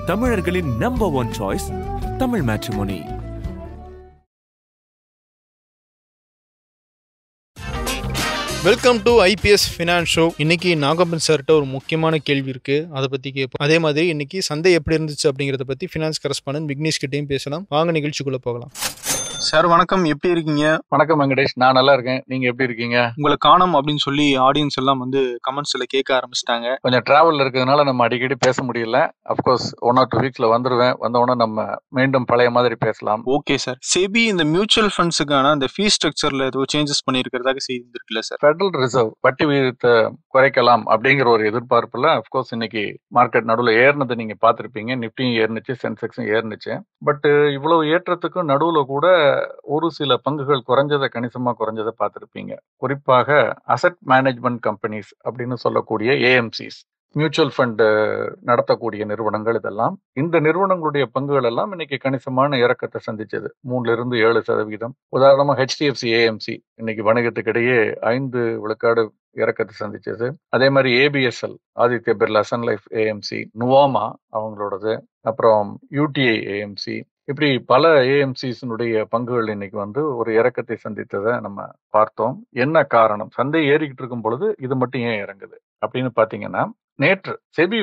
தமிழர்களின் number one choice Tamil matrimony. Welcome to IPS finance show. இன்னைக்கு நாகப்பன் சார்கிட்ட ஒரு முக்கியமான கேள்வி இருக்கு, அதை பத்தி கேட்போம். அதே மாதிரி இன்னைக்கு சந்தை எப்படி இருந்துச்சு அப்படிங்கறத பத்தி ஃபினான்ஸ் கரஸ்பாண்டன்ட் விக்னேஷ் கிட்டையும் பேசலாம். வாங்க நிகழ்ச்சிக்குள்ள போகலாம். சார் வணக்கம், எப்படி இருக்கீங்க? வணக்கம் வெங்கடேஷ், நான் நல்லா இருக்கேன். நீங்க எப்படி இருக்கீங்க? உங்களை காணோம் அப்படின்னு சொல்லி ஆடியன்ஸ் எல்லாம் கமெண்ட்ஸ்ல கேட்க ஆரம்பிச்சிட்டாங்க. கொஞ்சம் டிராவல் இருக்கிறதுனால நம்ம அடிக்கடி பேச முடியல. அப்கோர்ஸ் 1 or 2 வீக்ஸ்ல வந்துருவேன். வந்தவொடனே நம்ம மீண்டும் பழைய மாதிரி பேசலாம். Okay sir. செபி இந்த மியூச்சுவல் ஃபண்ட்ஸுக்கான அந்த ஃபீஸ் ஸ்ட்ரக்சர்ல ஏதோ சேஞ்சஸ் பண்ணியிருக்கிறதாக செய்திருக்குல்ல சார்? ஃபெடரல் ரிசர்வ் வட்டி விகிதத்தை குறைக்கலாம் அப்படிங்கிற ஒரு எதிர்பார்ப்புல அப்கோர்ஸ் இன்னைக்கு மார்க்கெட் நடுவில் ஏறினதை நீங்க பார்த்திருப்பீங்க. நிப்டியும் ஏறினுச்சு, சென்செக்ஸும் ஏறினுச்சு. பட் இவ்வளவு ஏற்றத்துக்கும் நடுவில் கூட ஒரு சில பங்குகள் கணிசமா குறைஞ்சதை பார்த்திருப்பீங்க. குறிப்பாக அசெட் மேனேஜ்மெண்ட் கம்பெனிஸ் அப்படின்னு சொல்லக்கூடிய ஏஎம்சிஸ், மியூச்சுவல் ஃபண்ட் நடத்தக்கூடிய நிறுவனங்கள், இதெல்லாம் இந்த நிறுவனங்களுடைய பங்குகள் எல்லாம் இன்னைக்கு கணிசமான இறக்கத்தை சந்திச்சது. 3% 7%. உதாரணமா ஹெச்டிஎஃப்சி ஏஎம்சி இன்னைக்கு வணிகத்துக்கிடையே 5 விழுக்காடு இறக்கத்தை சந்திச்சது. அதே மாதிரி ABSL, Aditya Birla sun life AMC, Nuvama அவங்களோடது, அப்புறம் யூடிஐ ஏஎம்சி, இப்படி பல ஏஎம்சிஸினுடைய பங்குகள் இன்னைக்கு ஒரு இறக்கத்தை சந்தித்ததை நம்ம பார்த்தோம். என்ன காரணம்? சந்தை ஏறிக்கிட்டு இருக்கும் பொழுது இது மட்டும் ஏன் இறங்குது அப்படின்னு பாத்தீங்கன்னா, நேற்று செபி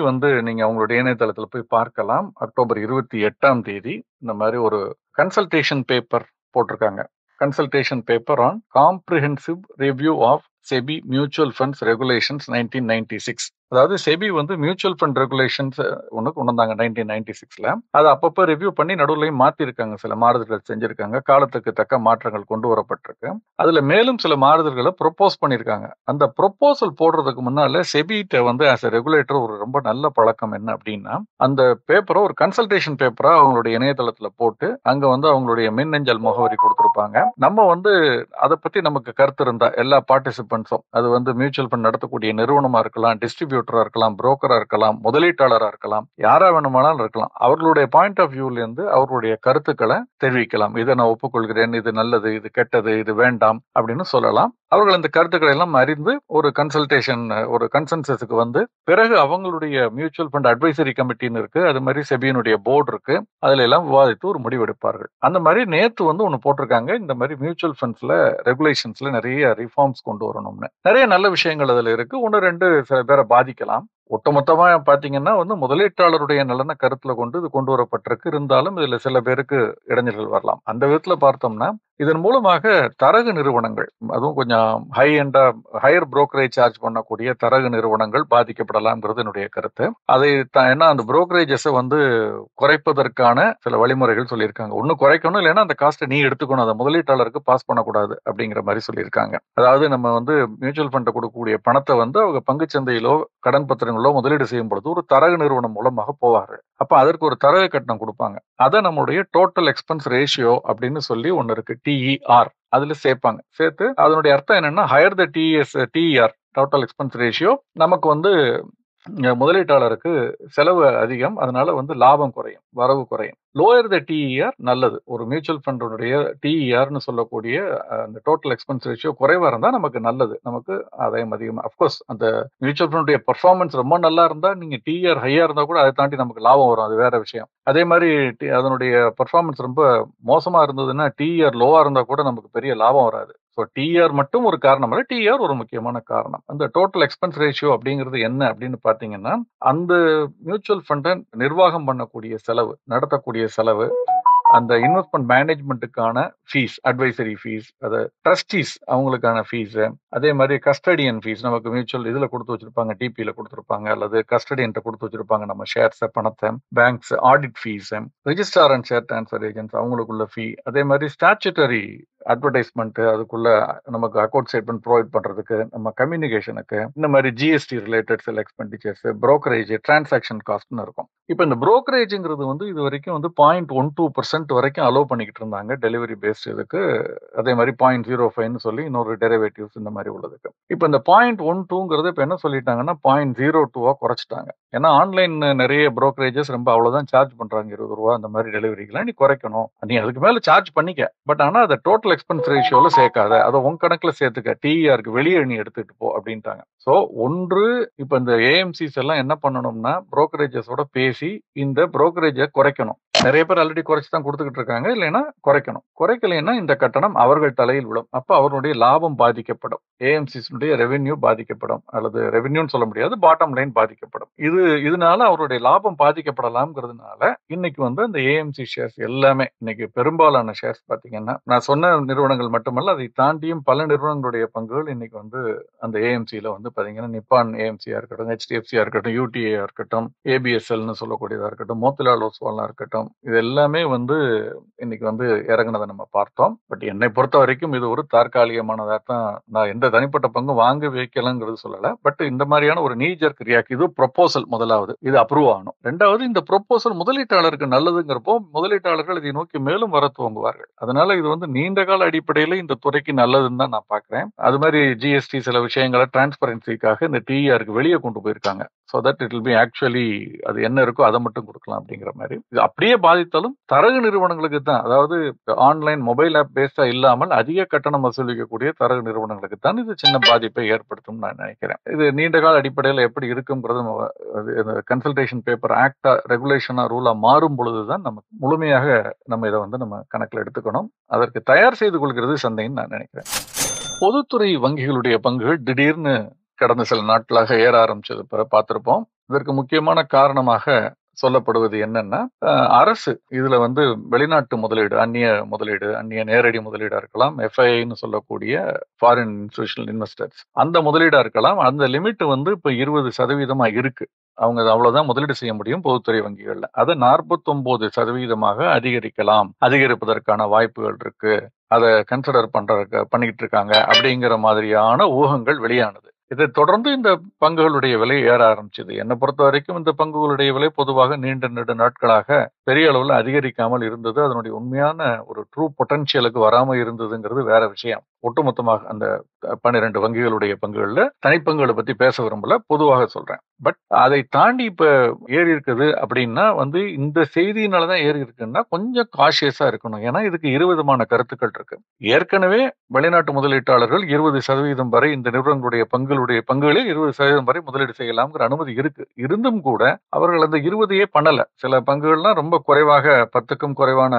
நீங்க அவங்களுடைய இணையதளத்துல போய் பார்க்கலாம். அக்டோபர் 28 இந்த மாதிரி ஒரு கன்சல்டேஷன் பேப்பர் போட்டிருக்காங்க. Consultation paper on comprehensive review of SEBI mutual funds regulations 1996. அதாவது செபி மியூச்சுவல் ஃபண்ட் ரெகுலேஷன்ஸ் ஒன்று கொண்டு வந்தாங்க 1996ல. அதை அப்பப்போ ரிவ்யூ பண்ணி நடுவுலையும் மாத்திருக்காங்க, சில மாறுதல்கள் செஞ்சிருக்காங்க. காலத்துக்கு தக்க மாற்றங்கள் கொண்டு வரப்பட்டிருக்கு. அதுல மேலும் சில மாறுதல்களை ப்ரொபோஸ் பண்ணியிருக்காங்க. அந்த ப்ரொபோசல் போடுறதுக்கு முன்னால செபிட்ட ஆஸ் எ ரெகுலேட்டர் ஒரு ரொம்ப நல்ல பழக்கம் என்ன அப்படின்னா, அந்த பேப்பரை ஒரு கன்சல்டேஷன் பேப்பரா அவங்களுடைய இணையதளத்துல போட்டு அங்க அவங்களுடைய மின்னஞ்சல் முகவரி கொடுத்திருப்பாங்க. நம்ம அதை பத்தி நமக்கு கருத்து இருந்தா எல்லா பார்ட்டிசிபென்ட்ஸும், அது மியூச்சுவல் ஃபண்ட் நடத்தக்கூடிய நிறுவனமா இருக்கலாம், டிஸ்ட்ரிபியூட்டரா இருக்கலாம், புரோக்கரா இருக்கலாம், முதலீட்டாளரா இருக்கலாம், யாரா வேணுமானாலும் இருக்கலாம், அவர்களுடைய பாயிண்ட் ஆஃப் வியூல இருந்து அவர்களுடைய கருத்துக்களை தெரிவிக்கலாம். இதை நான் ஒப்புக்கொள்கிறேன், இது நல்லது, இது கெட்டது, இது வேண்டாம் அப்படின்னு சொல்லலாம். அவர்கள் இந்த கருத்துக்களை எல்லாம் அறிந்து ஒரு கன்சல்டேஷன், ஒரு கன்சென்சஸுக்கு பிறகு அவங்களுடைய மியூச்சுவல் ஃபண்ட் அட்வைசரி கமிட்டின்னு இருக்கு, அது மாதிரி செபியினுடைய போர்டு இருக்கு, அதுல எல்லாம் விவாதித்து ஒரு முடிவெடுப்பார்கள். அந்த மாதிரி நேத்து ஒண்ணு போட்டிருக்காங்க. இந்த மாதிரி மியூச்சுவல் ஃபண்ட்ஸ்ல ரெகுலேஷன்ஸ்ல நிறைய ரிஃபார்ம்ஸ் கொண்டு வரணும்னு. நிறைய நல்ல விஷயங்கள் அதுல இருக்கு. 1-2 சில பேரை பாதிக்கலாம். ஒட்டுமொத்தமா பாத்தீங்கன்னா முதலீட்டாளருடைய நலனை கருத்துல கொண்டு இது கொண்டு வரப்பட்டிருக்கு. இருந்தாலும் இதுல சில பேருக்கு இடைஞ்சல்கள் வரலாம். அந்த விதத்துல பார்த்தோம்னா இதன் மூலமாக தரகு நிறுவனங்கள், அதுவும் கொஞ்சம் ஹையர் புரோக்கரேஜ் சார்ஜ் பண்ணக்கூடிய தரகு நிறுவனங்கள் பாதிக்கப்படலாம்ங்கிறது என்னுடைய கருத்து. அதை ஏன்னா அந்த புரோக்கரேஜஸ் குறைப்பதற்கான சில வழிமுறைகள் சொல்லியிருக்காங்க. ஒண்ணு குறைக்கணும், இல்லைன்னா அந்த காஸ்ட்டை நீ எடுத்துக்கணும், அதை முதலீட்டாளருக்கு பாஸ் பண்ணக்கூடாது அப்படிங்கிற மாதிரி சொல்லியிருக்காங்க. அதாவது நம்ம மியூச்சுவல் ஃபண்ட் கொடுக்கக்கூடிய பணத்தை அவங்க பங்குச்சந்தையிலோ கடன் பத்திரங்களோ முதலீடு செய்யும் பொழுது ஒரு தரகு நிறுவனம் மூலமாக போவார்கள். அப்ப அதற்கு ஒரு தரகு கட்டணம் கொடுப்பாங்க. அதை நம்மளுடைய டோட்டல் எக்ஸ்பென்ஸ் ரேஷியோ அப்படின்னு சொல்லி ஒன்னு இருக்கு, டிஇஆர், அதுல சேர்ப்பாங்க. சேர்த்து அதனுடைய அர்த்தம் என்னன்னா, ஹையர் த டிஇஆர், டோட்டல் எக்ஸ்பென்ஸ் ரேஷியோ, நமக்கு முதலீட்டாளருக்கு செலவு அதிகம், அதனால லாபம் குறையும், வரவு குறையும். லோயர் த டிஇஆர் நல்லது. ஒரு மியூச்சுவல் ஃபண்டுடைய டிஇஆர்னு சொல்லக்கூடிய அந்த டோட்டல் எக்ஸ்பென்ஸ் ரேஷியோ குறைவா இருந்தா நமக்கு நல்லது, நமக்கு ஆதாயம் அதிகமா. அப்கோர்ஸ் அந்த மியூச்சுவல் ஃபண்டுடைய பெர்ஃபார்மன்ஸ் ரொம்ப நல்லா இருந்தா நீங்க டிஇஆர் ஹையா இருந்தா கூட அதை தாண்டி நமக்கு லாபம் வரும், அது வேற விஷயம். அதே மாதிரி அதனுடைய பெர்ஃபார்மன்ஸ் ரொம்ப மோசமா இருந்ததுன்னா, டிஇஆர் லோவா இருந்தா கூட நமக்கு பெரிய லாபம் வராது. ஸோ டிஆர் மட்டும் ஒரு காரணம் இல்லை, டிஆர் ஒரு முக்கியமான காரணம். அந்த டோட்டல் எக்ஸ்பென்ஸ் ரேஷியோ அப்படிங்கிறது என்ன அப்படின்னு பாத்தீங்கன்னா, அந்த மியூச்சுவல் ஃபண்டை நிர்வாகம் பண்ணக்கூடிய செலவு, நடத்தக்கூடிய செலவு, அந்த இன்வெஸ்ட்மெண்ட் மேனேஜ்மெண்ட்டுக்கான ஃபீஸ், அட்வைசரி ஃபீஸ், அது ட்ரஸ்டீஸ் அவங்களுக்கான ஃபீஸ், அதே மாதிரி கஸ்டடியன் ஃபீஸ், நமக்கு மியூச்சுவல் இதுல கொடுத்து வச்சிருப்பாங்க, டிபியில கொடுத்துருப்பாங்க, அல்லது கஸ்டடியன்ட்ட கொடுத்து வச்சிருப்பாங்க நம்ம ஷேர்ஸை, பணத்தை, banks audit fees, registrar and share transfer agents அவங்களுக்குள்ள ஃபீ, அதே மாதிரி ஸ்டாச்சுட்டரி அட்வர்டைஸ்மெண்ட், அதுக்குள்ள நமக்கு அக்கௌண்ட் ஸ்டேட்மெண்ட் ப்ரொவைட் பண்றதுக்கு, நம்ம கம்யூனிகேஷனுக்கு, இந்த மாதிரி ஜிஎஸ்டி ரிலேட்டட் சில எக்ஸ்பெண்டிச்சர்ஸ், புரோக்கரேஜ், டிரான்சாக்ஷன் காஸ்ட்னு இருக்கும். இப்போ இந்த புரோக்கரேஜ்ங்கிறது இது வரைக்கும் 0.12% வரைக்கும் அலோவ் பண்ணிக்கிட்டு இருந்தாங்க டெலிவரி பேஸ்ட் இதுக்கு. அதே மாதிரி 0.05ன்னு சொல்லி இன்னொரு டெரிவேட்டிவ்ஸ் இந்த மாதிரி உள்ளதுக்கு. இப்போ இந்த 0.12ங்கிறது இப்போ என்ன சொல்லிட்டாங்கன்னா 0.02 குறைச்சிட்டாங்க. ஏன்னா ஆன்லைன் நிறைய புரோக்கரேஜஸ் ரொம்ப அவ்வளவுதான் சார்ஜ் பண்றாங்க, 20 ரூபா அந்த மாதிரி டெலிவரிக்கெல்லாம் நீ குறைக்கணும், நீ அதுக்கு மேல சார்ஜ் பண்ணிக்க, பட் ஆனா அதை டோட்டல் எக்ஸ்பென்ஸ் ரேஷியோல சேர்க்காத, அதை உன் கணக்குல சேர்த்துக்க, டிஆருக்கு வெளியே நீ எடுத்துட்டு போ அப்படின்ட்டாங்க. ஸோ ஒன்று, இப்ப இந்த ஏஎம்சிஸ் எல்லாம் என்ன பண்ணணும்னா புரோக்கரேஜஸோட பேசி இந்த புரோக்கரேஜை குறைக்கணும். நிறைய பேர் ஆல்ரெடி குறைச்சு தான் கொடுத்துக்கிட்டு இருக்காங்க, இல்லைன்னா குறைக்கணும். குறைக்கலைன்னா இந்த கட்டணம் அவர்கள் தலையில் விடும். அப்ப அவருடைய லாபம் பாதிக்கப்படும், ஏஎம்சிஸுடைய ரெவென்யூ பாதிக்கப்படும், அல்லது ரெவென்யூன்னு சொல்ல முடியாது, பாட்டம் லைன் பாதிக்கப்படும். இதனால அவருடைய லாபம் பாதிக்கப்படலாம்ங்கிறதுனால இன்னைக்கு வந்து அந்த ஏஎம்சி ஷேர்ஸ் எல்லாமே, இன்னைக்கு பெரும்பாலான ஷேர்ஸ் பாத்தீங்கன்னா, நான் சொன்ன நிறுவனங்கள் மட்டுமல்ல, அதை தாண்டியும் பல நிறுவனங்களுடைய பங்குகள் இன்னைக்கு வந்து அந்த ஏஎம்சியில வந்து பாத்தீங்கன்னா, நிப்பான் ஏஎம்சியா இருக்கட்டும், ஹெச்டிஎஃப்சியா இருக்கட்டும், யூடிஏ இருக்கட்டும், ஏபிஎஸ்எல்னு சொல்லக்கூடியதா இருக்கட்டும், மோத்திலால் ஓஸ்வாலா இருக்கட்டும், இது எல்லாமே வந்து இன்னைக்கு வந்து இறங்குனதை நம்ம பார்த்தோம். பட் என்னை பொறுத்த வரைக்கும் இது ஒரு தற்காலிகமானதா தான். நான் எந்த தனிப்பட்ட பங்கும் வாங்க வைக்கலங்கிறது சொல்லல. பட் இந்த மாதிரியான ஒரு நீஜர்க் ரியாக்ட், இது ப்ரொபோசல், முதலாவது இது அப்ரூவ் ஆகணும். ரெண்டாவது, இந்த ப்ரொபோசல் முதலீட்டாளருக்கு நல்லதுங்கிறப்போ முதலீட்டாளர்கள் இதை நோக்கி மேலும் வர துவங்குவார்கள். அதனால இது வந்து நீண்ட கால அடிப்படையில இந்த துறைக்கு நல்லதுன்னு தான் நான் பாக்குறேன். அது மாதிரி ஜிஎஸ்டி சில விஷயங்களை டிரான்ஸ்பரன்சிக்காக இந்த டிஆருக்கு வெளியே கொண்டு போயிருக்காங்க. So that it will be actually அது என்ன இருக்கோ அதை மட்டும் கொடுக்கலாம் அப்படிங்கிற மாதிரி. இது அப்படியே பாதித்தாலும் தரகு நிறுவனங்களுக்கு தான், அதாவது ஆன்லைன் மொபைல் ஆப் பேஸ்டா இல்லாமல் அதிக கட்டணம் வசூலிக்கக்கூடிய தரகு நிறுவனங்களுக்கு தான் இது சின்ன பாதிப்பை ஏற்படுத்தும் நான் நினைக்கிறேன். இது நீண்ட கால அடிப்படையில் எப்படி இருக்குங்கிறது கன்சல்டேஷன் பேப்பர் ஆக்டா ரெகுலேஷனா ரூலா மாறும் பொழுதுதான் நமக்கு முழுமையாக நம்ம இதை வந்து நம்ம கணக்கில் எடுத்துக்கணும். அதற்கு தயார் செய்து கொள்கிறது சந்தைன்னு நான் நினைக்கிறேன். பொதுத்துறை வங்கிகளுடைய பங்குகள் திடீர்னு கடந்த சில நாட்களாக ஏற ஆரம்பிச்சது பார்த்திருப்போம். இதற்கு முக்கியமான காரணமாக சொல்லப்படுவது என்னன்னா, அரசு இதுல வந்து வெளிநாட்டு முதலீடு, அந்நிய நேரடி முதலீடா இருக்கலாம், எஃப்ஐன்னு சொல்லக்கூடிய ஃபாரின் இன்ஸ்டிடியூஷனல் இன்வெஸ்டர்ஸ், அந்த முதலீடா இருக்கலாம். அந்த லிமிட் வந்து இப்ப 20% இருக்கு. அவங்க அவ்வளவுதான் முதலீடு செய்ய முடியும் பொதுத்துறை வங்கிகள்ல. அதை 49% அதிகரிப்பதற்கான வாய்ப்புகள் இருக்கு, அதை கன்சிடர் பண்ணிட்டு இருக்காங்க அப்படிங்கிற மாதிரியான ஊகங்கள் வெளியானது. இதை தொடர்ந்து இந்த பங்குகளுடைய விலை ஏற ஆரம்பிச்சது. என்னை பொறுத்த வரைக்கும் இந்த பங்குகளுடைய விலை பொதுவாக நீண்ட நாட்களாக பெரிய அளவுல அதிகரிக்காமல் இருந்தது. அதனுடைய உண்மையான ஒரு ட்ரூ பொட்டன்ஷியலுக்கு வராம இருந்ததுங்கிறது வேற விஷயம். ஒட்டுமொத்தமாக அந்த 12 வங்கிகளுடைய பங்குகள்ல தனிப்பங்குகளை பத்தி பேச விரும்பல, பொதுவாக சொல்றேன். பட் அதை தாண்டி இப்ப ஏறி இருக்குது அப்படின்னா வந்து இந்த செய்தியினாலதான் ஏறி இருக்குன்னா கொஞ்சம் காஷியஸா இருக்கணும். ஏன்னா இதுக்கு 2 விதமான கருத்துக்கள் இருக்கு. ஏற்கனவே வெளிநாட்டு முதலீட்டாளர்கள் 20% வரை இந்த நிறுவனங்களுடைய பங்குகளில் 20% வரை முதலீடு செய்யலாம்ங்கிற அனுமதி இருக்கு. இருந்தும் கூட அவர்கள் அந்த 20 பண்ணல. சில பங்குகள்லாம் ரொம்ப குறைவாக 10க்கும் குறைவான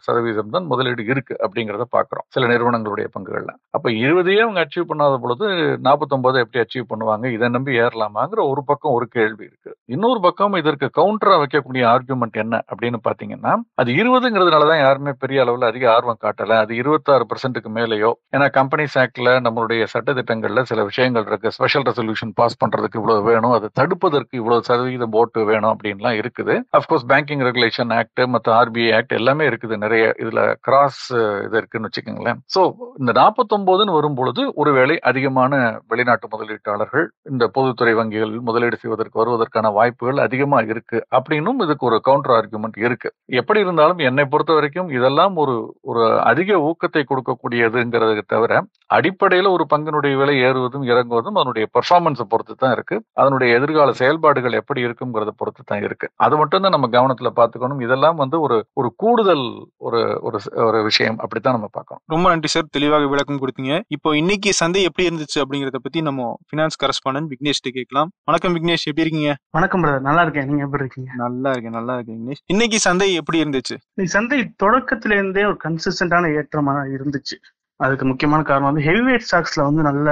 சதவீதம் தான் முதலீடு இருக்கு அப்படிங்கிறத பாக்குறோம் சில நிறுவனங்களுடைய பங்குகள்ல. அப்ப 20 அவங்க அச்சீவ் பண்ணாத பொழுது 49 எப்படி அச்சீவ் பண்ணுவாங்க, இதை நம்பி ஏறலாமாங்கிற ஒரு பக்கம் ஒரு கேள்வி இருக்கு. இன்னொரு பக்கம் இதற்கு கவுண்டரா வைக்கக்கூடிய ஆர்குமெண்ட் என்ன அப்படின்னு பாத்தீங்கன்னா, அது 20ங்கிறதுனாலதான் யாருமே பெரிய அளவுல அதிக ஆர்வம் காட்டல, அது 26%க்கு மேலேயோ. ஏன்னா கம்பெனிஸ் ஆக்ட்ல நம்மளுடைய சட்டத்திட்டங்கள்ல சில விஷயங்கள் இருக்கு. ஸ்பெஷல் ரெசல்யூஷன் பாஸ் பண்றதுக்கு இவ்வளவு வேணும், அதை தடுப்பதற்கு இவ்வளவு சதவீதம் ஓட்டு வேணும் அப்படின்லாம் இருக்குது. அப்கோர்ஸ் பேங்கிங் ரெகுலேஷன் ஆக்ட் மற்ற ஆர்பிஐ ஆக்ட் எல்லாமே இருக்குது. நிறைய இதுல கிராஸ் இது இருக்குன்னு வச்சுக்கோங்களேன். சோ இந்த 49ன்னு வரும்பொழுது ஒருவேளை அதிகமான வெளிநாட்டு முதலீட்டாளர்கள் இந்த பொதுத்துறை வங்கிகள் முதலீடு செய்வதற்கு வருவதற்கான வாய்ப்புகள் அதிகமா இருக்கு அப்படின்னும் இதுக்கு ஒரு கவுண்டர் ஆர்குமெண்ட் இருக்கு. எப்படி இருந்தாலும் என்னை பொறுத்த வரைக்கும் இதெல்லாம் ஒரு அதிக ஊக்கத்தை கொடுக்கக்கூடியதுங்கிறத தவிர அடிப்படையில ஒரு பங்கினுடைய விலை ஏறுவதும் இறங்குவதும் அதனுடைய பெர்ஃபார்மன்ஸை பொறுத்து தான் இருக்கு. அதனுடைய எதிர்கால செயல்பாடுகள் எப்படி இருக்குங்கிறத பொறுத்து தான் இருக்கு. அது மட்டும் தான் நம்ம கவனத்துல பாத்துக்கணும். இதெல்லாம் வந்து ஒரு கூடுதல் ஒரு விஷயம், அப்படித்தான் நம்ம பார்க்கணும். ரொம்ப நன்றி சார், தெளிவாக விளக்கம் கொடுத்தீங்க. இப்போ இன்னைக்கு சந்தை எப்படி இருந்துச்சு அப்படிங்கறத பத்தி நம்ம பினான்ஸ் கரஸ்பாண்டன்ட் விக்னேஷ் கேட்கலாம். வணக்கம் விக்னேஷ், எப்படி இருக்கீங்க? வணக்கம் பிரதர், நல்லா இருக்கேன். நீங்க எப்படி இருக்கீங்க? நல்லா இருக்கேன் விக்னேஷ். இன்னைக்கு சந்தை எப்படி இருந்துச்சு? சந்தை தொடக்கத்துல இருந்தே ஒரு கன்சிஸ்டன்டான ஏற்றமா இருந்துச்சு. அதுக்கு முக்கியமான காரணம் வந்து ஹெவிவேட் ஸ்டாக்ஸ்ல வந்து நல்ல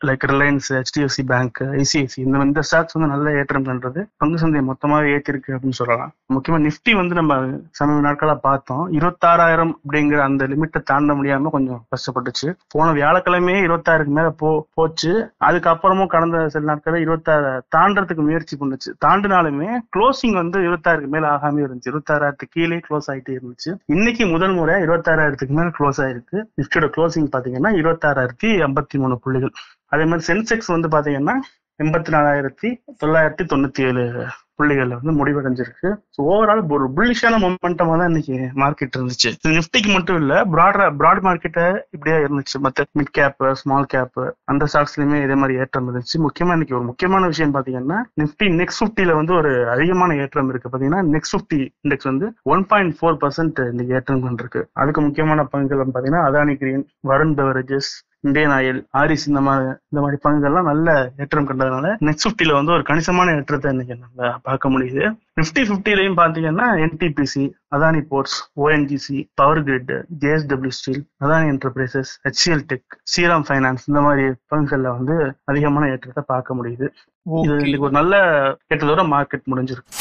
like Reliance, HDFC bank, ICICI இந்த ஸ்டாக்ஸ் வந்து நல்ல ஏற்றம் பண்றது பங்கு சந்தை மொத்தமாவே ஏற்றிருக்கு அப்படின்னு சொல்லலாம். முக்கியமா நிஃப்டி வந்து நம்ம சமீப நாட்களா பார்த்தோம், 26,000 அப்படிங்கிற அந்த லிமிட்டை தாண்ட முடியாம கொஞ்சம் கஷ்டப்பட்டுச்சு. போன வியாழக்கிழமையே 26க்கு மேல போச்சு. அதுக்கப்புறமும் கடந்த சில நாட்கள 26 தாண்டறதுக்கு முயற்சி பண்ணுச்சு. தாண்டினாலுமே க்ளோசிங் வந்து 26க்கு மேல ஆகாம இருந்துச்சு. 26,000 கீழே க்ளோஸ் ஆயிட்டே இருந்துச்சு. இன்னைக்கு முதல் முறை 26,000க்கு மேல க்ளோஸ் ஆயிருக்கு. நிஃப்டியோட க்ளோசிங் பாத்தீங்கன்னா 26,053 புள்ளிகள். அதே மாதிரி சென்செக்ஸ் வந்து பாத்தீங்கன்னா 84,997 புள்ளிகள் வந்து முடிவடைஞ்சிருக்கு. ஸோ ஓவரால் ஒரு புல்லிஷான மொமெண்டமா தான் இன்னைக்கு மார்க்கெட் இருந்துச்சு. நிஃப்டிக்கு மட்டும் இல்ல, பிராட் மார்க்கெட்டை இப்படியே இருந்துச்சு. மற்ற மிட் கேப், ஸ்மால் கேப் அந்த ஸ்டாக்ஸ்லயுமே இதே மாதிரி ஏற்றம் இருந்துச்சு. முக்கியமா இன்னைக்கு ஒரு முக்கியமான விஷயம் பாத்தீங்கன்னா, நிஃப்டி நெக்ஸ்ட் 50ல வந்து ஒரு அதிகமான ஏற்றம் இருக்கு. பாத்தீங்கன்னா நெக்ஸ்ட் 50 இண்டெக்ஸ் வந்து 1.4% இன்னைக்கு ஏற்றம் கொண்டிருக்கு. அதுக்கு முக்கியமான பங்குகள் பாத்தீங்கன்னா Adani green, Varun beverages, Indian oil, Aries இந்த மாதிரி பங்குகள்லாம் நல்ல ஏற்றம் கண்டதுனால நெக்ஸ்ட் 50ல வந்து ஒரு கணிசமான ஏற்றத்தை இன்னைக்கு நம்ம பார்க்க முடியுது. நிஃப்டி 50லயும் பாத்தீங்கன்னா NTPC, Adani Ports, ONGC, Power Grid, JSW Steel, Adani Enterprises, HCL Tech, Shriram Finance இந்த மாதிரி பங்குகள்ல வந்து அதிகமான ஏற்றத்தை பார்க்க முடியுது. இது இன்னைக்கு ஒரு நல்ல ஏற்றத்தோட மார்க்கெட் முடிஞ்சிருக்கு.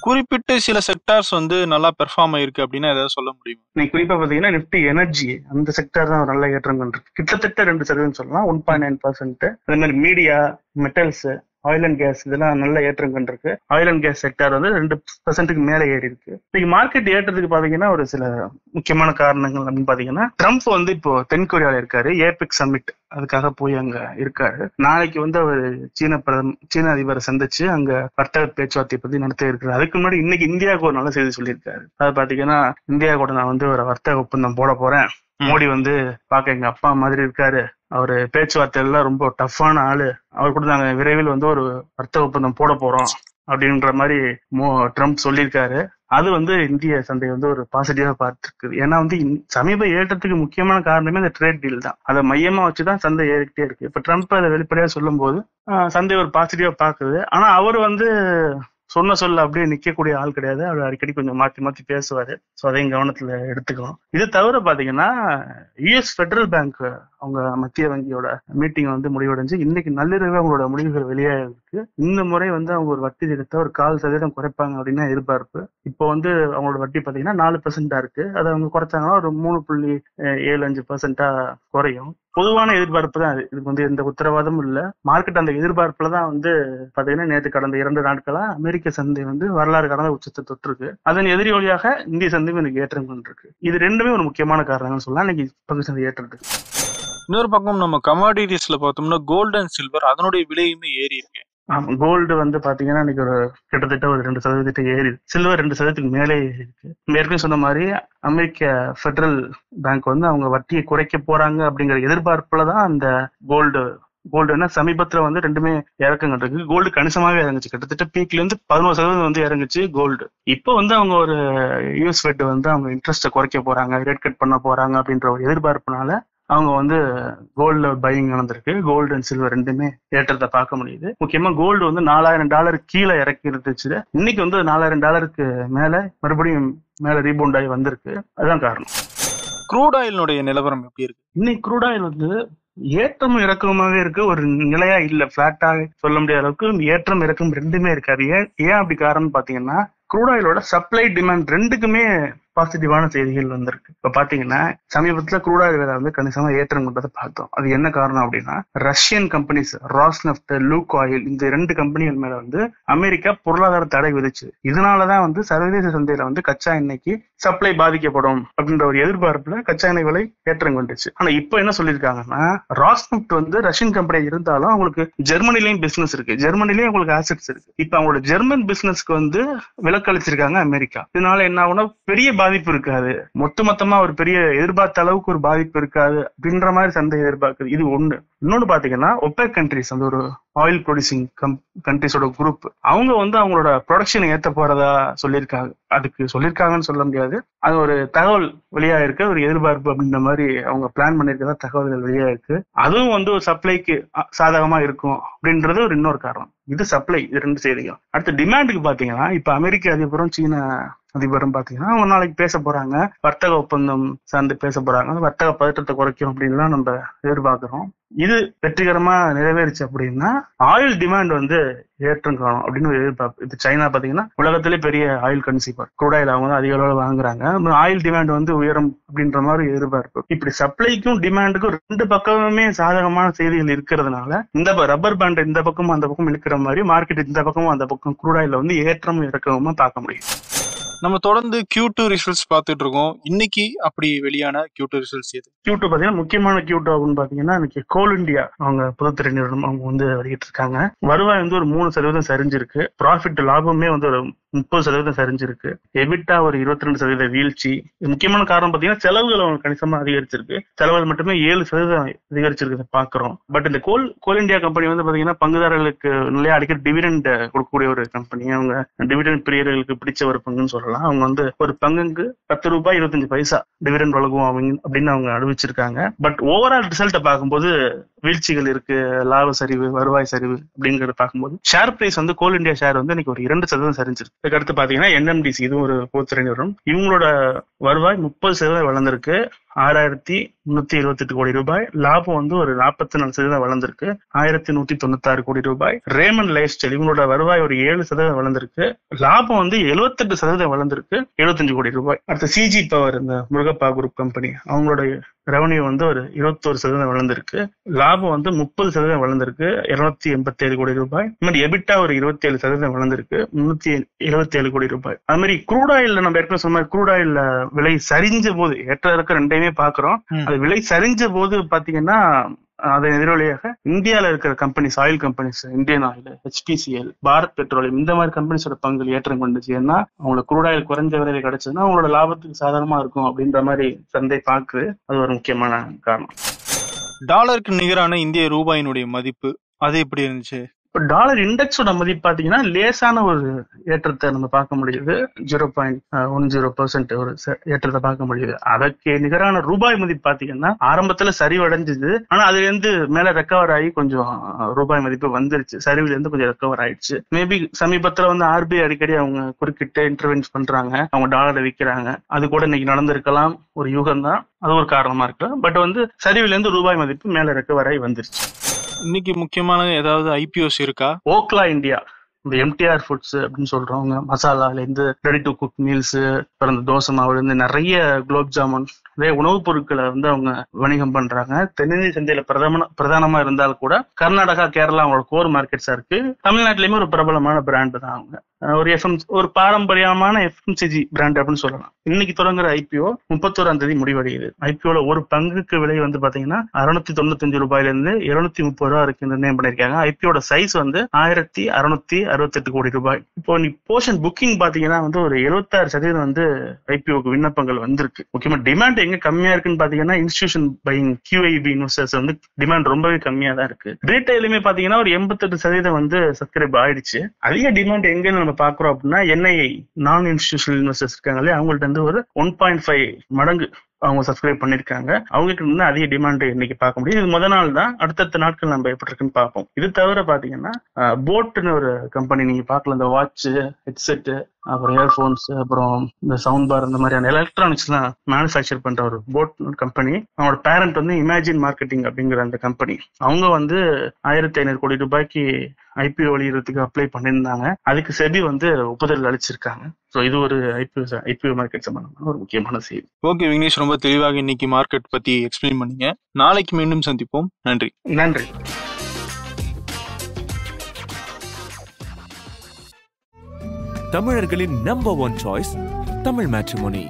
குறிப்பிட்ட சில செக்டார்ஸ் வந்து நல்லா பெர்ஃபார்ம் ஆயிருக்கு அப்படின்னா ஏதாவது சொல்ல முடியும்? இன்னைக்கு குறிப்பா பாத்தீங்கன்னா நிஃப்டி எனர்ஜி அந்த செக்டார் தான் ஒரு நல்ல ஏற்றம் கொண்டிருக்கு. கிட்டத்தட்ட 2% சொல்லலாம், 1.9%. அதே மாதிரி media, metals, oil and gas இதெல்லாம் நல்ல ஏற்றம் கண்டிருக்கு. ஆயில் அண்ட் கேஸ் செக்டார் வந்து 2% மேல ஏறி இருக்கு. இன்னைக்கு மார்க்கெட் ஏற்றத்துக்கு பாத்தீங்கன்னா ஒரு சில முக்கியமான காரணங்கள் அப்படின்னு பாத்தீங்கன்னா, ட்ரம்ப் வந்து இப்போ தென்கொரியால இருக்காரு, ஏபிக் சமிட் அதுக்காக போய் அங்க இருக்காரு. நாளைக்கு வந்து அவர் சீன அதிபரை சந்திச்சு அங்க வர்த்தக பேச்சுவார்த்தை பத்தி நடத்த இருக்காரு. அதுக்கு முன்னாடி இன்னைக்கு இந்தியாவுக்கு ஒரு நல்ல செய்தி சொல்லியிருக்காரு. அது பாத்தீங்கன்னா, இந்தியா கூட நான் வந்து ஒரு வர்த்தக ஒப்பந்தம் போட போறேன். மோடி வந்து பாக்க எங்க அப்பா மாதிரி இருக்காரு, அவரு பேச்சுவார்த்தை எல்லாம் ரொம்ப டஃப்பான ஆளு, அவர் கூட நாங்க விரைவில் வந்து ஒரு வர்த்தக ஒப்பந்தம் போட போறோம் அப்படின்ற மாதிரி ட்ரம்ப் சொல்லியிருக்காரு. அது வந்து இந்திய சந்தை வந்து ஒரு பாசிட்டிவா பார்த்துருக்குது. ஏன்னா வந்து சமீப ஏற்றத்துக்கு முக்கியமான காரணமே இந்த ட்ரேட் டீல் தான். அதை மையமா வச்சுதான் சந்தை ஏறிக்கிட்டே இருக்கு. இப்ப ட்ரம்ப் அதை வெளிப்படையா சொல்லும் போது சந்தை ஒரு பாசிட்டிவா பாக்குது. ஆனா அவர் வந்து சொல்ல அப்படியே நிக்கக்கூடிய ஆள் கிடையாது. அவர் அடிக்கடி கொஞ்சம் மாத்தி பேசுவாரு. ஸோ அதையும் கவனத்துல எடுத்துக்கணும். இது தவிர பாத்தீங்கன்னா, யுஎஸ் ஃபெடரல் பேங்க் அவங்க மத்திய வங்கியோட மீட்டிங் வந்து முடிவடைஞ்சு இன்னைக்கு நள்ளிரவு அவங்களோட முடிவுகள் வெளியாயிருக்கு. இந்த முறை வந்து அவங்க ஒரு வட்டி விகிதத்தை ஒரு 0.25% குறைப்பாங்க அப்படின்னு எதிர்பார்ப்பு. இப்போ வந்து அவங்களோட வட்டி பாத்தீங்கன்னா 4% இருக்கு. அதை அவங்க குறைச்சாங்கன்னா ஒரு 3.75% குறையும். பொதுவான எதிர்பார்ப்பு தான். இதுக்கு வந்து எந்த உத்தரவாதமும் இல்ல. மார்க்கெட் அந்த எதிர்பார்ப்புலதான் வந்து பாத்தீங்கன்னா நேற்று கடந்த 2 நாட்களா அமெரிக்க சந்தை வந்து வரலாறு கடந்த உச்சத்தை தொட்டிருக்கு. அதன் எதிரி வழியாக இந்திய சந்தையும் எனக்கு ஏற்றம் கொண்டிருக்கு. இது ரெண்டுமே ஒரு முக்கியமான காரணங்கள் சொல்லலாம் இன்னைக்கு பங்கு சந்தை ஏற்றது. இன்னொரு பக்கம் நம்ம கமாடிட்டிஸ்ல பார்த்தோம்னா கோல்டு அண்ட் சில்வர் அதனுடைய விலையுமே ஏறி இருக்கு. ஆமா, கோல்டு வந்து பாத்தீங்கன்னா இன்னைக்கு ஒரு கிட்டத்தட்ட ஒரு 2% ஏறி, சில்வர் 2% மேலே இருக்கு. ஏற்கனவே சொன்ன மாதிரி அமெரிக்க ஃபெடரல் பேங்க் வந்து அவங்க வட்டியை குறைக்க போறாங்க அப்படிங்கிற எதிர்பார்ப்புலதான் அந்த கோல்டுன்னா சமீபத்துல வந்து ரெண்டுமே இறக்கங்கள் இருக்கு. கோல்டு கணிசமாவே இறங்குச்சு. கிட்டத்தட்ட பீக்ல இருந்து 11% வந்து இறங்குச்சு கோல்டு. இப்போ வந்து அவங்க ஒரு யூஎஸ் ஃபெட் வந்து அவங்க இன்ட்ரெஸ்ட்டை குறைக்க போறாங்க, ரேட் கட் பண்ண போறாங்க அப்படின்ற ஒரு எதிர்பார்ப்புனால அவங்க வந்து கோல்டுல பையிங் நடந்திருக்கு. கோல்டு அண்ட் சில்வர் ரெண்டுமே ஏற்றத்தை பார்க்க முடியுது. முக்கியமா கோல்டு வந்து $4,000 கீழே இறக்கி இருந்துச்சு. இன்னைக்கு வந்து $4,000 மேல மறுபடியும் மேல ரீபவுண்ட் ஆகி வந்திருக்கு. அதுதான் காரணம். க்ரூட் ஆயிலுடைய நிலவரம் எப்படி இருக்கு? இன்னைக்கு க்ரூட் ஆயில் வந்து ஏற்றமும் இறக்கமாவே இருக்கு. ஒரு நிலையா இல்ல, பிளாட்டா சொல்ல முடியாத அளவுக்கு ஏற்றம் இறக்கம் ரெண்டுமே இருக்கு. அது ஏன் அப்படி காரணம் பாத்தீங்கன்னா, க்ரூட் ஆயிலோட சப்ளை டிமாண்ட் ரெண்டுக்குமே பாசிட்டிவான செய்திகள் வந்திருக்கு. இப்ப பாத்தீங்கன்னா சமீபத்துல க்ரூட் ஆயில் விலை வந்து கணிசமா ஏற்றம் கொண்டதை பார்த்தோம். அது என்ன காரணம் அப்படின்னா, Russian companies Rosneft, Lukoil இந்த 2 கம்பெனிகள் மேல வந்து அமெரிக்கா பொருளாதார தடை விதிச்சு. இதனாலதான் வந்து சர்வதேச சந்தையில வந்து கச்சா எண்ணெய்க்கு சப்ளை பாதிக்கப்படும் அப்படின்ற ஒரு எதிர்பார்ப்புல கச்சா எண்ணெய் விலை ஏற்றம் கொண்டுச்சு. ஆனா இப்ப என்ன சொல்லியிருக்காங்கன்னா, ராஸ்நெஃப்ட் வந்து ரஷ்யன் கம்பெனி இருந்தாலும் அவங்களுக்கு ஜெர்மனிலையும் பிசினஸ் இருக்கு, ஜெர்மனிலையும் அவங்களுக்கு ஆசெட்ஸ் இருக்கு. இப்ப அவங்களோட ஜெர்மன் பிசினஸ்க்கு வந்து விலக்களிச்சிருக்காங்க அமெரிக்கா. இதனால என்ன ஆகும்னா பெரிய பாதிப்பு இருக்காது, மொத்தமா ஒரு பெரிய எதிர்பார்த்த அளவுக்கு ஒரு பாதிப்பு இருக்காது அப்படின்ற மாதிரி சந்தை எதிர்பார்க்குது. இது ஒண்ணு. இன்னொன்னு பாத்தீங்கன்னா, ஒபெக் கண்ட்ரிஸ் அந்த ஒரு ஆயில் ப்ரொடியூசிங் கண்ட்ரிஸோட குரூப் அவங்க வந்து அவங்களோட ப்ரொடக்ஷன் ஏத்த போறதா சொல்லியிருக்காங்க. அதுக்கு சொல்லியிருக்காங்கன்னு சொல்ல முடியாது, அது ஒரு தகவல் வெளியா இருக்கு. ஒரு எதிர்பார்ப்பு அப்படின்ற மாதிரி அவங்க பிளான் பண்ணிருக்கதா தகவல்கள் வெளியா இருக்கு. அதுவும் வந்து ஒரு சப்ளைக்கு சாதகமா இருக்கும் அப்படின்றது ஒரு இன்னொரு காரணம். இது சப்ளை, இது 2 செய்திகள். அடுத்து டிமாண்டுக்கு பாத்தீங்கன்னா, இப்ப அமெரிக்க அதிபரும் சீன அதிபரும் பாத்தீங்கன்னா அவங்க நாளைக்கு பேச போறாங்க, வர்த்தக ஒப்பந்தம் சார்ந்து பேச போறாங்க. வர்த்தக பதற்றத்தை குறைக்கும் அப்படின்லாம் நம்ம எதிர்பார்க்கிறோம். இது வெற்றிகரமா நிறைவேறிச்சு அப்படின்னா ஆயில் டிமாண்ட் வந்து ஏற்றம் காணும் அப்படின்னு ஒரு எதிர்பார்ப்பு. இது சைனா பாத்தீங்கன்னா உலகத்திலே பெரிய ஆயில் கன்சியூமர், க்ரூட் ஆயில் அவங்க தான் அதிக அளவு வாங்குறாங்க. ஆயில் டிமாண்ட் வந்து உயரும் அப்படின்ற மாதிரி எதிர்பார்ப்பு. இப்படி சப்ளைக்கும் டிமாண்டுக்கும் 2 பக்கமுமே சாதகமான செய்திகள் இருக்கிறதுனால இந்த ரப்பர் பேண்ட் இந்த பக்கமும் அந்த பக்கம் இழுக்கிற மாதிரி மார்க்கெட் இந்த பக்கமும் அந்த பக்கம் க்ரூட் ஆயில வந்து ஏற்றமும் இறக்கமுமா பார்க்க முடியும். நம்ம தொடர்ந்து Q2 ரிசல்ட்ஸ் பார்த்துட்டு இருக்கோம். இன்னைக்கு அப்படி வெளியான Q2 ரிசல்ட்ஸ் எது? Q2 பாத்தீங்கன்னா முக்கியமான Q2 அப்படின்னு பாத்தீங்கன்னா இன்னைக்கு கோல் இந்தியா அவங்க பொதுத்துறை நிறுவனம் அவங்க வந்து வெளியிட்டு இருக்காங்க. வருவாய் வந்து ஒரு 3% சரிஞ்சிருக்கு. ப்ராஃபிட் லாபமே வந்து ஒரு 30% சரிஞ்சிருக்கு. எபிட்டா ஒரு 22% வீழ்ச்சி. முக்கியமான காரணம் பாத்தீங்கன்னா செலவுகள் அவங்க கணிசமா அதிகரிச்சிருக்கு. செலவுகள் மட்டுமே 7% அதிகரிச்சிருக்கு பாக்குறோம். பட் இந்த கோல் இந்தியா கம்பெனி வந்து பாத்தீங்கன்னா பங்குதாரர்களுக்கு நிலையா அடிக்கடி டிவிடெண்ட் கொடுக்கக்கூடிய ஒரு கம்பெனி. அவங்க டிவிடெண்ட் பிரியர்களுக்கு பிடிச்ச ஒரு பங்குன்னு சொல்லலாம். அவங்க வந்து ஒரு பங்குக்கு ₹10.25 டிவிடெண்ட் வழங்குவோம் அப்படின்னு அவங்க அறிவிச்சிருக்காங்க. பட் ஓவரால் ரிசல்ட்டை பார்க்கும்போது வீழ்ச்சிகள் இருக்கு, லாப சரிவு, வருவாய் சரிவு அப்படிங்கறத பார்க்கும்போது ஷேர் பிரைஸ் வந்து கோல் இந்தியா ஷேர் வந்து இன்னைக்கு ஒரு 2% சரிஞ்சிருக்கு. இதுக்கடுத்து பாத்தீங்கன்னா NMDC இது ஒரு பொதுத்துறை நிறுவனம். இவங்களோட வருவாய் 30% வளர்ந்திருக்கு, 6,328 கோடி ரூபாய். லாபம் வந்து ஒரு 44% வளர்ந்திருக்கு, 1,196 கோடி ரூபாய். ரேமன் லைஃப் ஸ்டைல் இவங்களோட வருவாய் ஒரு 7% வளர்ந்திருக்கு, லாபம் வந்து 78% வளர்ந்திருக்கு, 75 கோடி ரூபாய். அடுத்து CG பவர் இந்த முருகப்பா குரூப் கம்பெனி அவங்களோட ரெவன்யூ வந்து ஒரு 21% வளர்ந்திருக்கு, லாபம் வந்து 30% வளர்ந்திருக்கு, 287 கோடி ரூபாய். இந்த மாதிரி எபிட்டா ஒரு 27% வளர்ந்திருக்கு, 377 கோடி ரூபாய். அது மாதிரி க்ரூட் ஆயில்ல நம்ம ஏற்கனவே சொன்ன மாதிரி க்ரூட் ஆயில்ல விலை சரிஞ்ச போது ஏற்ற இருக்க ரெண்டையுமே பாக்குறோம். அது விலை சரிஞ்ச போது பாத்தீங்கன்னா அதன் எதிரொலியாக இந்தியாவில இருக்கிற companies, oil companies, Indian oil, HPCL, Bharat petroleum இந்த மாதிரி கம்பெனிஸோட பங்குகள் ஏற்றம் கொண்டுச்சு. ஏன்னா அவங்களுக்கு க்ரூட் ஆயில் குறைஞ்ச விலையில கிடைச்சதுன்னா அவங்களோட லாபத்துக்கு சாதாரணமா இருக்கும் அப்படின்ற மாதிரி சந்தை பாக்குது. அது ஒரு முக்கியமான காரணம். டாலருக்கு நிகரான இந்திய ரூபாயினுடைய மதிப்பு அது எப்படி இருந்துச்சு? இப்போ டாலர் இண்டெக்ஸோட மதிப்பு பாத்தீங்கன்னா லேசான ஒரு ஏற்றத்தை நம்ம பார்க்க முடியுது. 0.10% ஒரு ஏற்றத்தை பார்க்க முடியுது. அதற்கு நிகரான ரூபாய் மதிப்பு பாத்தீங்கன்னா ஆரம்பத்துல சரிவடைஞ்சது, ஆனா அதுல இருந்து மேல ரெக்கவர் ஆகி கொஞ்சம் ரூபாய் மதிப்பு வந்துருச்சு. சரிவுல இருந்து கொஞ்சம் ரெக்கவர் ஆயிடுச்சு. மேபி சமீபத்துல வந்து RBI அடிக்கடி அவங்க குறுக்கிட்டு இன்டர்வென்ஸ் பண்றாங்க, அவங்க டாலரை விற்கிறாங்க. அது கூட இன்னைக்கு நடந்திருக்கலாம், ஒரு யூகம் தான், அது ஒரு காரணமா இருக்கு. பட் வந்து சரிவுல இருந்து ரூபாய் மதிப்பு மேல ரெக்கவர் ஆகி வந்துருச்சு. இன்னைக்கு முக்கியமான ஏதாவது IPOs இருக்கா? ஓக்லா இந்தியா, இந்த MTR ஃபுட்ஸ் அப்படின்னு சொல்றவங்க, மசாலால இருந்து ரெடி டு குக் மீல்ஸ், அப்புறம் இந்த தோசை மாவுல இருந்து நிறைய குலோப் ஜாமுன், நிறைய உணவுப் பொருட்களை வந்து அவங்க வணிகம் பண்றாங்க. தென்னிந்திய சந்தையில பிரதானமா இருந்தாலும் கூட கர்நாடகா, கேரளா அவங்களோட கோர் மார்க்கெட்ஸா இருக்கு. தமிழ்நாட்டிலயுமே ஒரு பிரபலமான பிராண்டு தான் அவங்க. ஒரு பாரம்பரியமான FMCG பிராண்ட் அப்படின்னு சொல்லலாம். இன்னைக்கு தொடங்குற IPO 31ஆம் தேதி முடிவடையுது. IPOல ஒரு பங்குக்கு விலை வந்து பாத்தீங்கன்னா 695 ரூபாயில இருந்து 230 ரூபாய் இருக்கு நிர்ணயம் பண்ணிருக்காங்க. IPOட சைஸ் வந்து 1,668 கோடி ரூபாய். இப்போ நீ போர்ஷன் புக்கிங் பாத்தீங்கன்னா வந்து ஒரு 76% வந்து IPOக்கு விண்ணப்பங்கள் வந்திருக்கு. முக்கியமா டிமாண்ட் எங்க கம்மியா இருக்குன்னு பாத்தீங்கன்னா இன்ஸ்டிடியூஷன் பையிங் QIB இன்வெஸ்டர்ஸ் வந்து டிமாண்ட் ரொம்பவே கம்மியா தான் இருக்கு. ரீட்டைலுமே பாத்தீங்கன்னா ஒரு 88% வந்து சப்ஸ்கிரைப் ஆயிடுச்சு. அதிக டிமாண்ட் எங்கன்னு நம்ம பாக்குறோம் அப்படின்னா NII நான் இன்ஸ்டிடியூஷனல் இன்வெஸ்டர்ஸ் இருக்காங்களே அவங்கள்ட்ட இருந்து ஒரு 1.5 மடங்கு அவங்க சப்ஸ்கிரைப் பண்ணிருக்காங்க. அவங்களுக்கு இருந்து அதிக டிமாண்ட் இன்னைக்கு பார்க்க முடியும். இது முதல் நாள் தான், அடுத்தடுத்த நாட்கள் நம்ம எப்படி இருக்குன்னு பார்ப்போம். இது தவிர பாத்தீங்கன்னா போட்னு ஒரு கம்பெனி நீங்க பார்க்கல, இந்த வாட்ச், ஹெட்செட், அப்புறம் இயர்போன்ஸ், அப்புறம் இந்த சவுண்ட் பார், இந்த மாதிரியான எலக்ட்ரானிக்ஸ் எல்லாம் மேனுஃபேக்சர் பண்ற ஒரு போட் கம்பெனி. அவங்களோட பேரண்ட் வந்து இமேஜின் மார்க்கெட்டிங் அப்படிங்கிற அந்த கம்பெனி. அவங்க வந்து 1,500 கோடி ரூபாய்க்கு IPO வெளியிடறதுக்கு அப்ளை பண்ணியிருந்தாங்க. அதுக்கு செபி வந்து ஒப்புதல் அளிச்சிருக்காங்க. ஸோ இது ஒரு IPO மார்க்கெட் சம்பந்தமான ஒரு முக்கியமான செய்தி. ஓகே விக்னேஷ், ரொம்ப தெளிவாக இன்னைக்கு மார்க்கெட் பத்தி எக்ஸ்பிளைன் பண்ணீங்க. நாளைக்கு மீண்டும் சந்திப்போம். நன்றி. நன்றி. தமிழர்களின் நம்பர் 1 சாய்ஸ் தமிழ் மேட்ரிமோனி.